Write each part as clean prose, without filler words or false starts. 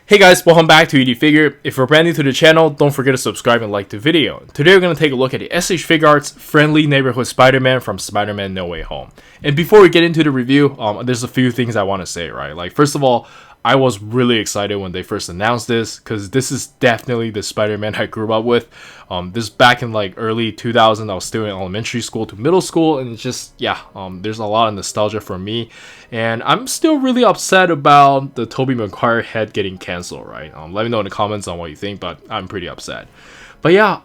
Hey guys, welcome back to Figure. If you're brand new to the channel, don't forget to subscribe and like the video. Today we're going to take a look at the S.H.Figuarts Friendly Neighborhood Spider-Man from Spider-Man No Way Home. And before we get into the review, there's a few things I want to say, right? Like, first of all, I was really excited when they first announced this, because this is definitely the Spider-Man I grew up with. This back in like early 2000, I was still in elementary school to middle school, and it's just, there's a lot of nostalgia for me. And I'm still really upset about the Tobey Maguire head getting canceled, right? Let me know in the comments on what you think, but I'm pretty upset. But yeah,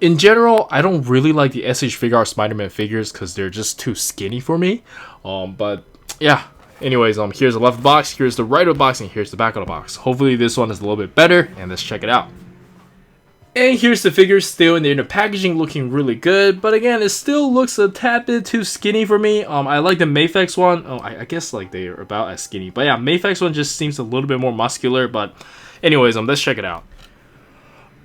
in general, I don't really like the S.H.Figuarts Spider-Man figures because they're just too skinny for me. But yeah. Anyways, here's the left of the box, here's the right of the box, and here's the back of the box. Hopefully this one is a little bit better, and let's check it out. And here's the figure still in the inner packaging, looking really good, but again, it still looks a tad bit too skinny for me. I like the Mayfex one. I guess like they are about as skinny, but yeah, Mayfex one just seems a little bit more muscular. But anyways, let's check it out.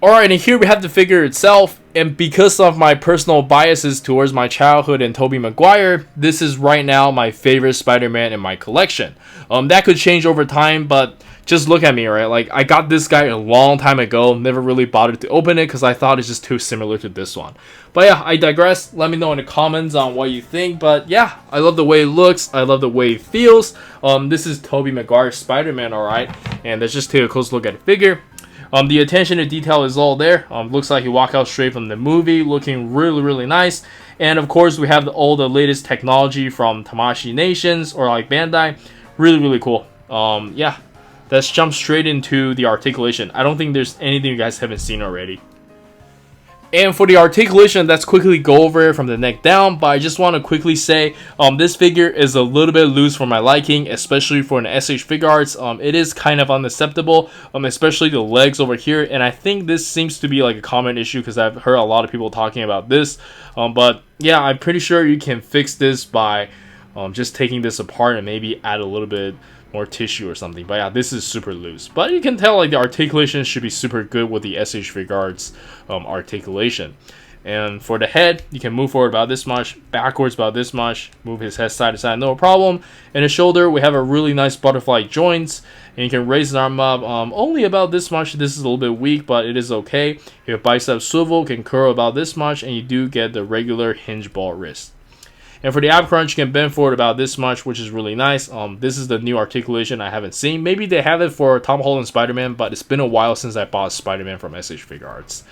Alright, and here we have the figure itself, and because of my personal biases towards my childhood and Tobey Maguire, this is right now my favorite Spider-Man in my collection. That could change over time, but just look at me, right? Like, I got this guy a long time ago, never really bothered to open it because I thought it's just too similar to this one. But yeah, I digress. Let me know in the comments on what you think, but yeah, I love the way it looks, I love the way it feels. This is Tobey Maguire Spider-Man, alright, and let's just take a close look at the figure. The attention to detail is all there. Looks like he walked out straight from the movie, looking really nice. And of course, we have all the latest technology from Tamashii Nations or like Bandai. Really cool. Yeah, let's jump straight into the articulation. I don't think there's anything you guys haven't seen already. And for the articulation, let's quickly go over it from the neck down, but I just want to quickly say this figure is a little bit loose for my liking, especially for an S.H.Figuarts. It is kind of unacceptable, especially the legs over here, and I think this seems to be like a common issue because I've heard a lot of people talking about this. But yeah, I'm pretty sure you can fix this by just taking this apart and maybe add a little bit more tissue or something. But yeah, this is super loose, but you can tell like the articulation should be super good with the S.H.Figuarts articulation. And for the head, you can move forward about this much, backwards about this much, move his head side to side, no problem. And the shoulder, we have a really nice butterfly joints, and you can raise his arm up only about this much. This is a little bit weak, but it is okay. Your bicep swivel can curl about this much, and you do get the regular hinge ball wrist. And for the ab crunch, you can bend forward about this much, which is really nice. This is the new articulation I haven't seen. Maybe they have it for Tom Holland Spider-Man, but it's been a while since I bought Spider-Man from S.H.Figuarts.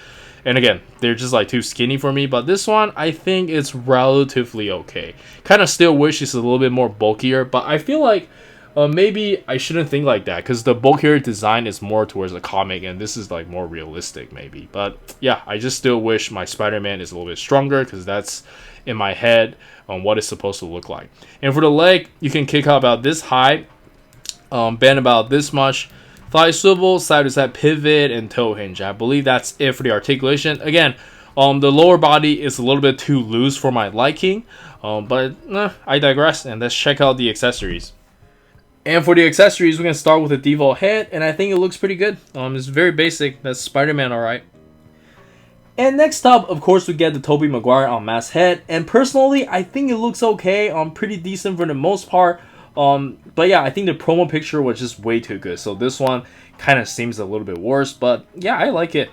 And again, they're just like too skinny for me, but this one, I think it's relatively okay. Kind of still wish it's a little bit more bulkier, but I feel like maybe I shouldn't think like that, because the bulkier design is more towards a comic, and this is like more realistic maybe. But yeah, I just still wish my Spider-Man is a little bit stronger, because that's in my head on what it's supposed to look like. And for the leg, you can kick out about this high, bend about this much, thigh swivel, side to side pivot, and toe hinge. I believe that's it for the articulation. Again, the lower body is a little bit too loose for my liking, but I digress, and let's check out the accessories. And for the accessories, we're going to start with the default head, and I think it looks pretty good. It's very basic. That's Spider-Man, alright. And next up, of course, we get the Tobey Maguire unmasked head, and personally, I think it looks okay. Pretty decent for the most part. But yeah, I think the promo picture was just way too good, so this one kind of seems a little bit worse, but yeah, I like it.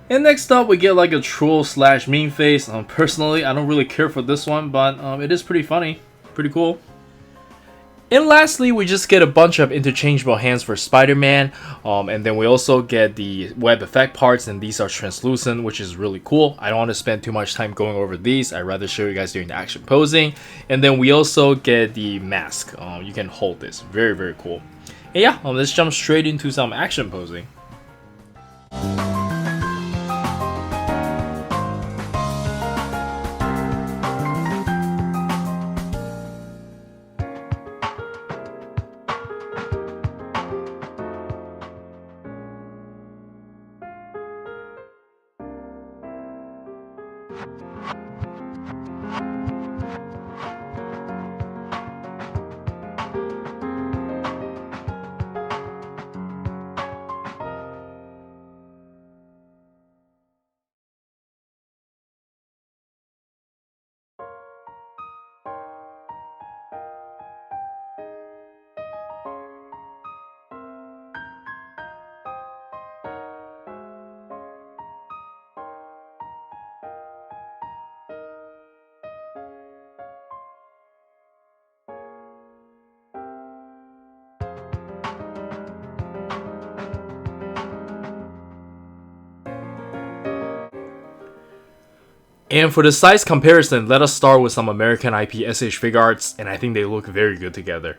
And next up, we get like a troll slash meme face. Personally, I don't really care for this one, but it is pretty funny, pretty cool. And lastly, we just get a bunch of interchangeable hands for Spider-Man, and then we also get the web effect parts, and these are translucent, which is really cool. I don't want to spend too much time going over these. I'd rather show you guys doing the action posing. And then we also get the mask. You can hold this. Very cool. And yeah, let's jump straight into some action posing. And for the size comparison, let us start with some American IP S.H.Figuarts, and I think they look very good together.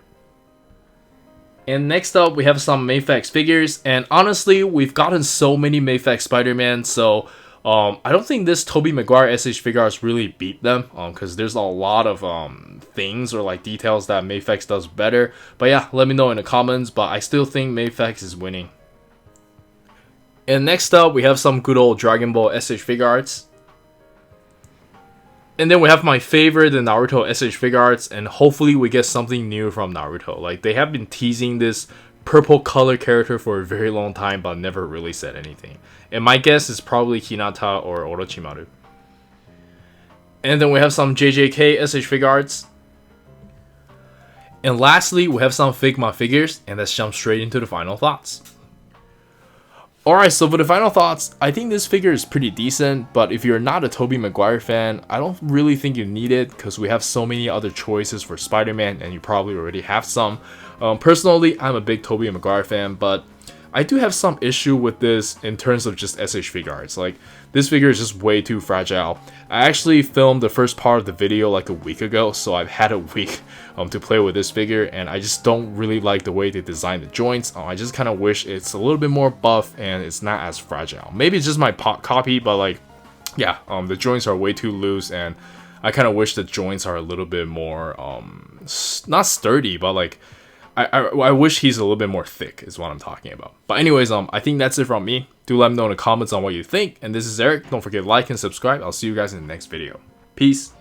And next up, we have some Mayfax figures, and honestly, we've gotten so many Mayfax Spider-Man, so I don't think this Tobey Maguire S.H.Figuarts really beat them, because there's a lot of things or like details that Mayfax does better. But yeah, let me know in the comments, but I still think Mayfax is winning. And next up, we have some good old Dragon Ball S.H.Figuarts. And then we have my favorite, the Naruto S.H.Figuarts, and hopefully we get something new from Naruto. Like, they have been teasing this purple color character for a very long time, but never really said anything. And my guess is probably Hinata or Orochimaru. And then we have some JJK S.H.Figuarts. And lastly, we have some Figma figures, and let's jump straight into the final thoughts. Alright, so for the final thoughts, I think this figure is pretty decent, but if you're not a Tobey Maguire fan, I don't really think you need it, because we have so many other choices for Spider-Man, and you probably already have some. Personally, I'm a big Tobey Maguire fan, but I do have some issue with this in terms of just S.H.Figuarts. Like, this figure is just way too fragile. I actually filmed the first part of the video like a week ago, so I've had a week to play with this figure, and I just don't really like the way they design the joints. I just kind of wish it's a little bit more buff and it's not as fragile. Maybe it's just my copy, but like, yeah, the joints are way too loose, and I kind of wish the joints are a little bit more, not sturdy, but like, I wish he's a little bit more thick is what I'm talking about. But anyways, I think that's it from me. Do let me know in the comments on what you think. And this is Eric. Don't forget to like and subscribe. I'll see you guys in the next video. Peace.